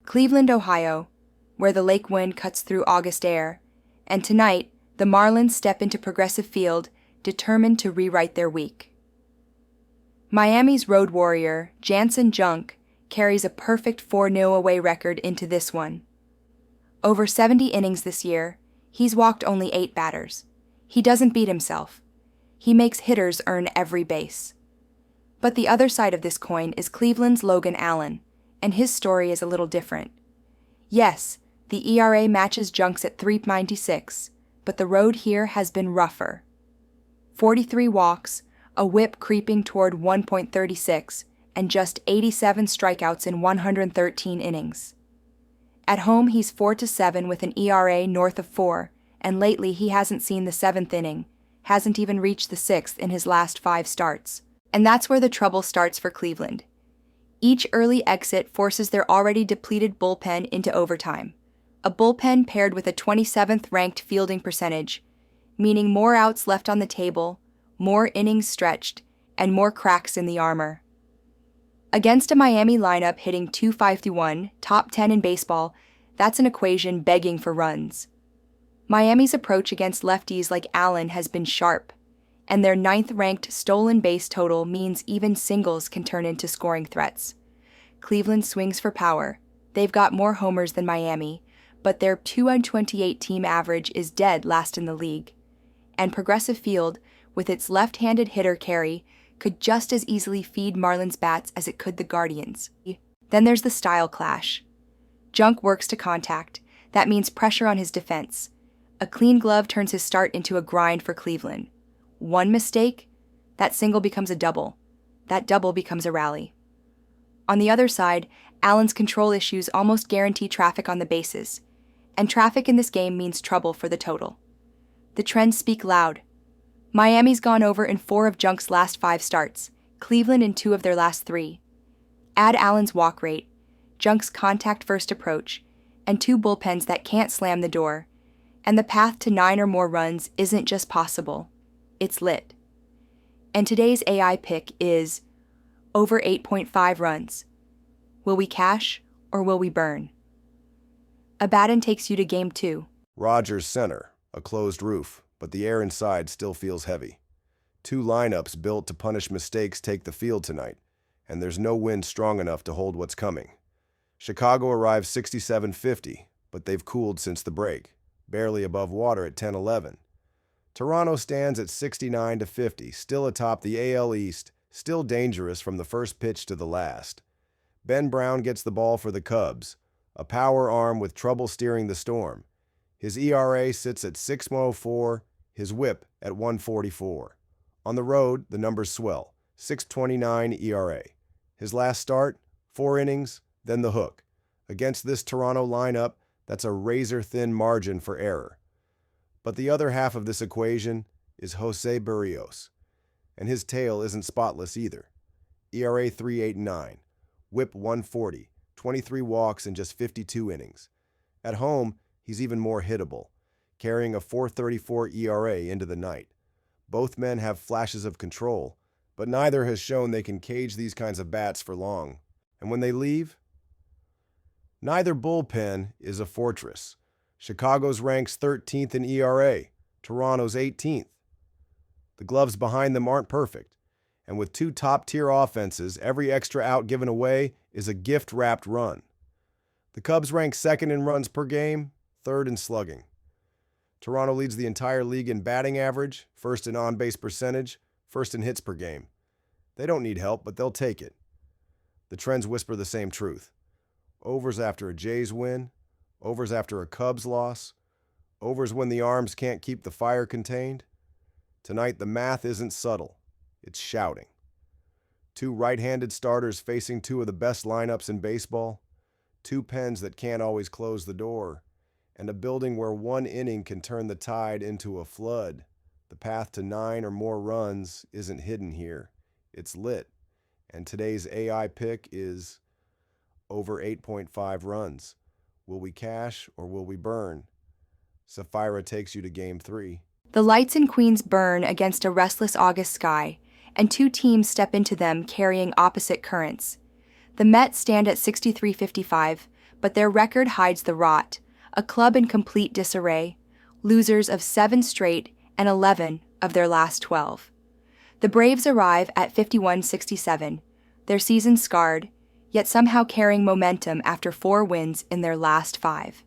Cleveland, Ohio, where the lake wind cuts through August air, and tonight, the Marlins step into Progressive Field, determined to rewrite their week. Miami's road warrior, Jansen Junk, carries a perfect 4-0 away record into this one. Over 70 innings this year, he's walked only 8 batters. He doesn't beat himself. He makes hitters earn every base. But the other side of this coin is Cleveland's Logan Allen, and his story is a little different. Yes, the ERA matches Junk's at 3.96, but the road here has been rougher. 43 walks, a whip creeping toward 1.36, and just 87 strikeouts in 113 innings. At home, he's 4-7 with an ERA north of 4, and lately he hasn't seen the 7th inning, hasn't even reached the 6th in his last 5 starts. And that's where the trouble starts for Cleveland. Each early exit forces their already depleted bullpen into overtime, a bullpen paired with a 27th ranked fielding percentage, meaning more outs left on the table, more innings stretched, and more cracks in the armor. Against a Miami lineup hitting .251, top 10 in baseball, that's an equation begging for runs. Miami's approach against lefties like Allen has been sharp, and their 9th-ranked stolen base total means even singles can turn into scoring threats. Cleveland swings for power. They've got more homers than Miami, but their 228 team average is dead last in the league. And Progressive Field, with its left-handed hitter carry, could just as easily feed Marlins bats as it could the Guardians. Then there's the style clash. Junk works to contact. That means pressure on his defense. A clean glove turns his start into a grind for Cleveland. One mistake, that single becomes a double. That double becomes a rally. On the other side, Allen's control issues almost guarantee traffic on the bases, and traffic in this game means trouble for the total. The trends speak loud. Miami's gone over in 4 of Junk's last 5 starts, Cleveland in 2 of their last 3. Add Allen's walk rate, Junk's contact-first approach, and 2 bullpens that can't slam the door, and the path to 9 or more runs isn't just possible. It's lit. And today's AI pick is over 8.5 runs. Will we cash or will we burn? Abaddon takes you to Game 2. Rogers center, a closed roof, but the air inside still feels heavy. 2 lineups built to punish mistakes take the field tonight, and there's no wind strong enough to hold what's coming. Chicago arrives 67.50, but they've cooled since the break, barely above water at 10-11. Toronto stands at 69-50, still atop the AL East, still dangerous from the first pitch to the last. Ben Brown gets the ball for the Cubs, a power arm with trouble steering the storm. His ERA sits at 6.04, his whip at 1.44. On the road, the numbers swell, 6.29 ERA. His last start, 4 innings, then the hook. Against this Toronto lineup, that's a razor-thin margin for error. But the other half of this equation is Jose Berrios, and his tail isn't spotless either. ERA 3.89, whip 140, 23 walks in just 52 innings. At home, he's even more hittable, carrying a 4.34 ERA into the night. Both men have flashes of control, but neither has shown they can cage these kinds of bats for long. And when they leave, neither bullpen is a fortress. Chicago's ranks 13th in ERA, Toronto's 18th. The gloves behind them aren't perfect, and with 2 top-tier offenses, every extra out given away is a gift-wrapped run. The Cubs rank 2nd in runs per game, 3rd in slugging. Toronto leads the entire league in batting average, 1st in on-base percentage, 1st in hits per game. They don't need help, but they'll take it. The trends whisper the same truth. Overs after a Jays win, overs after a Cubs loss, overs when the arms can't keep the fire contained. Tonight, the math isn't subtle. It's shouting. 2 right-handed starters facing 2 of the best lineups in baseball, 2 pens that can't always close the door, and a building where 1 inning can turn the tide into a flood. The path to 9 or more runs isn't hidden here. It's lit. And today's AI pick is over 8.5 runs. Will we cash or will we burn? Sapphira takes you to Game 3. The lights in Queens burn against a restless August sky, and 2 teams step into them carrying opposite currents. The Mets stand at 63.55, but their record hides the rot, a club in complete disarray, losers of 7 straight and 11 of their last 12. The Braves arrive at 51-67, their season scarred, yet somehow carrying momentum after 4 wins in their last 5.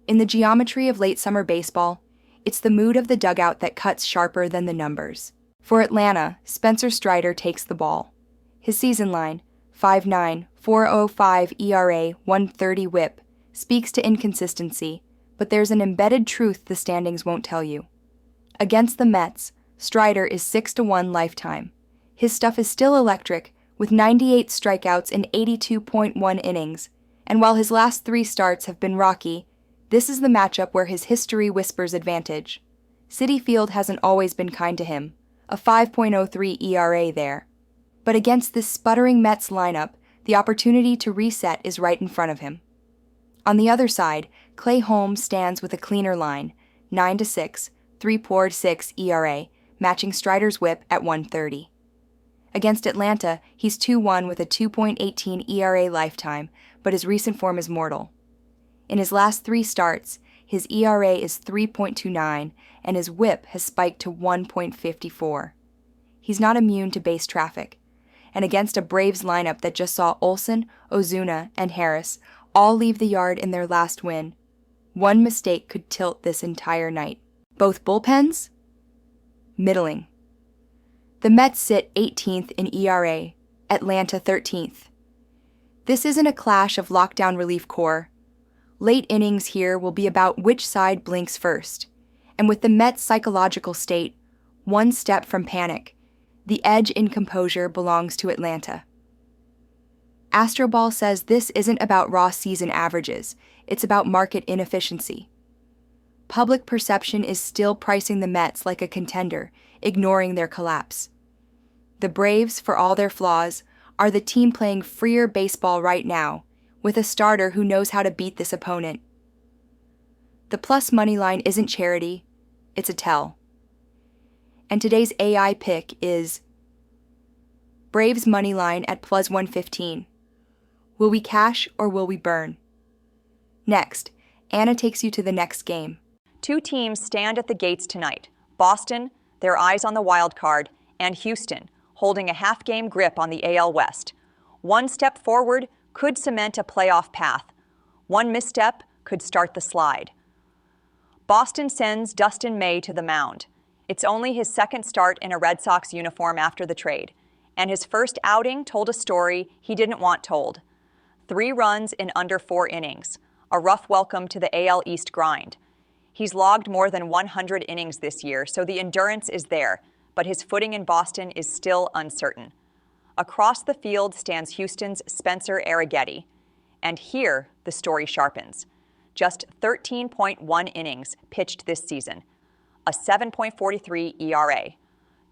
In the geometry of late summer baseball, it's the mood of the dugout that cuts sharper than the numbers. For Atlanta, Spencer Strider takes the ball. His season line, 5.9, 4.05 ERA, 130 WHIP, speaks to inconsistency, but there's an embedded truth the standings won't tell you. Against the Mets, Strider is 6-1 lifetime. His stuff is still electric, with 98 strikeouts in 82.1 innings, and while his last 3 starts have been rocky, this is the matchup where his history whispers advantage. Citi Field hasn't always been kind to him, a 5.03 ERA there. But against this sputtering Mets lineup, the opportunity to reset is right in front of him. On the other side, Clay Holmes stands with a cleaner line, 9-6, 3.6 ERA, matching Strider's whip at 130. Against Atlanta, he's 2-1 with a 2.18 ERA lifetime, but his recent form is mortal. In his last 3 starts, his ERA is 3.29, and his whip has spiked to 1.54. He's not immune to base traffic, and against a Braves lineup that just saw Olsen, Ozuna, and Harris all leave the yard in their last win, one mistake could tilt this entire night. Both bullpens? Middling. The Mets sit 18th in ERA, Atlanta 13th. This isn't a clash of lockdown relief corps. Late innings here will be about which side blinks first, and with the Mets' psychological state, one step from panic, the edge in composure belongs to Atlanta. Astroball says this isn't about raw season averages, it's about market inefficiency. Public perception is still pricing the Mets like a contender, ignoring their collapse. The Braves, for all their flaws, are the team playing freer baseball right now, with a starter who knows how to beat this opponent. The plus money line isn't charity, it's a tell. And today's AI pick is Braves money line at plus 115. Will we cash or will we burn? Next, Anna takes you to the next game. 2 teams stand at the gates tonight. Boston, their eyes on the wild card, and Houston, holding a half-game grip on the AL West. One step forward could cement a playoff path. One misstep could start the slide. Boston sends Dustin May to the mound. It's only his second start in a Red Sox uniform after the trade, and his first outing told a story he didn't want told. 3 runs in under 4 innings, a rough welcome to the AL East grind. He's logged more than 100 innings this year, so the endurance is there, but his footing in Boston is still uncertain. Across the field stands Houston's Spencer Arrighetti, and here the story sharpens. Just 13.1 innings pitched this season, a 7.43 ERA.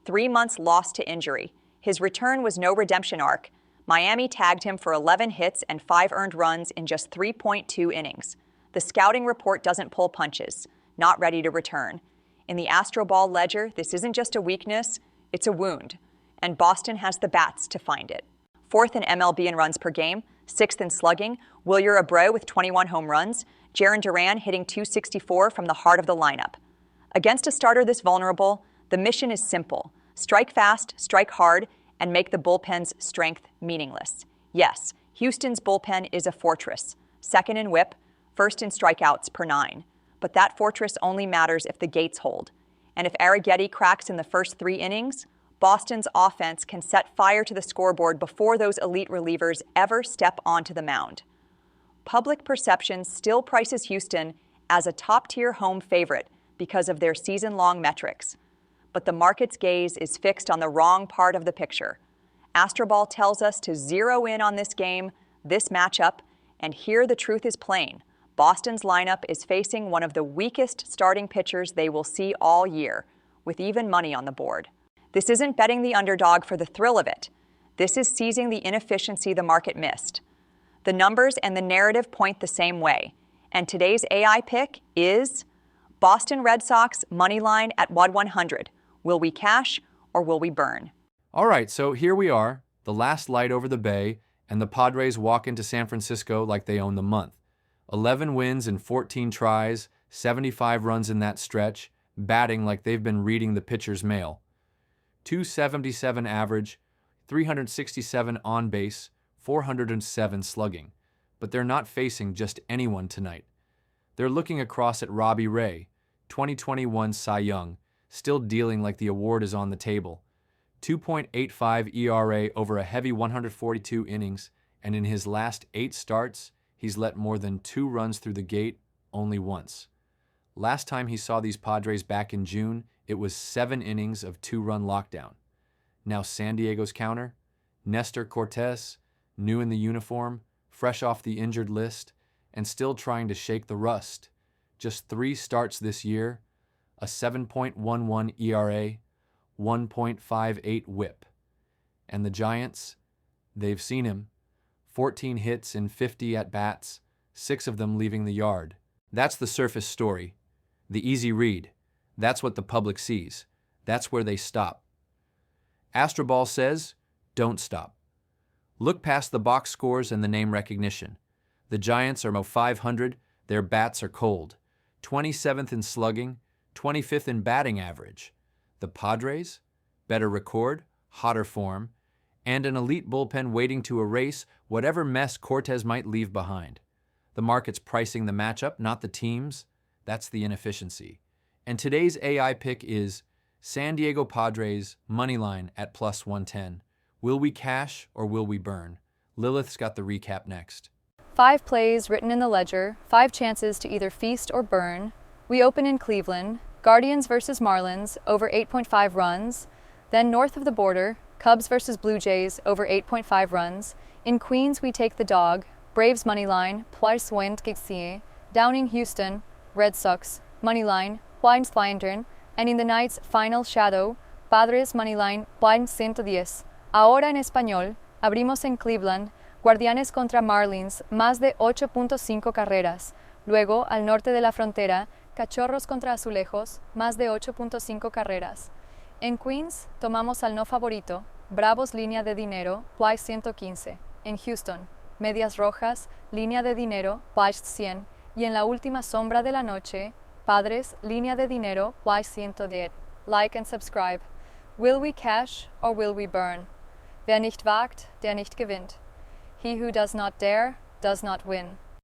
3 months lost to injury. His return was no redemption arc. Miami tagged him for 11 hits and 5 earned runs in just 3.2 innings. The scouting report doesn't pull punches, not ready to return. In the Astroball ledger, this isn't just a weakness, it's a wound, and Boston has the bats to find it. 4th in MLB in runs per game, 6th in slugging, Wilyer Abreu with 21 home runs, Jarren Duran hitting .264 from the heart of the lineup. Against a starter this vulnerable, the mission is simple. Strike fast, strike hard, and make the bullpen's strength meaningless. Yes, Houston's bullpen is a fortress, 2nd in WHIP, 1st in strikeouts per 9. But that fortress only matters if the gates hold. And if Arrighetti cracks in the first 3 innings, Boston's offense can set fire to the scoreboard before those elite relievers ever step onto the mound. Public perception still prices Houston as a top-tier home favorite because of their season-long metrics. But the market's gaze is fixed on the wrong part of the picture. Astroball tells us to zero in on this game, this matchup, and here the truth is plain. Boston's lineup is facing one of the weakest starting pitchers they will see all year, with even money on the board. This isn't betting the underdog for the thrill of it. This is seizing the inefficiency the market missed. The numbers and the narrative point the same way, and today's AI pick is Boston Red Sox money line at 100. Will we cash or will we burn? All right, so here we are, the last light over the bay, and the Padres walk into San Francisco like they own the month. 11 wins in 14 tries, 75 runs in that stretch, batting like they've been reading the pitcher's mail. 277 average, 367 on base, 407 slugging. But they're not facing just anyone tonight. They're looking across at Robbie Ray, 2021 Cy Young, still dealing like the award is on the table. 2.85 ERA over a heavy 142 innings, and in his last 8 starts, he's let more than 2 runs through the gate only once. Last time he saw these Padres back in June, it was 7 innings of 2-run lockdown. Now San Diego's counter, Nestor Cortes, new in the uniform, fresh off the injured list, and still trying to shake the rust. Just 3 starts this year, a 7.11 ERA, 1.58 whip. And the Giants, they've seen him. 14 hits in 50 at-bats, 6 of them leaving the yard. That's the surface story, the easy read. That's what the public sees. That's where they stop. Astroball says, don't stop. Look past the box scores and the name recognition. The Giants are .500, their bats are cold. 27th in slugging, 25th in batting average. The Padres, better record, hotter form, and an elite bullpen waiting to erase whatever mess Cortes might leave behind. The market's pricing the matchup, not the teams. That's the inefficiency. And today's AI pick is San Diego Padres moneyline at +110. Will we cash or will we burn? Lilith's got the recap next. 5 plays written in the ledger, 5 chances to either feast or burn. We open in Cleveland, Guardians versus Marlins, over 8.5 runs. Then north of the border, Cubs versus Blue Jays, over 8.5 runs. In Queens, we take the dog, Braves moneyline, +160. Down in Houston, Red Sox, moneyline, +100. And in the night's final shadow, Padres moneyline, +110. Ahora en español, abrimos en Cleveland, Guardianes contra Marlins, más de 8.5 carreras. Luego, al norte de la frontera, Cachorros contra Azulejos, más de 8.5 carreras. En Queens, tomamos al no favorito, Bravos línea de dinero, +115. En Houston, Medias Rojas, línea de dinero, +100. Y en la última sombra de la noche, Padres, línea de dinero, +110. Like and subscribe. Will we cash or will we burn? Wer nicht wagt, der nicht gewinnt. He who does not dare, does not win.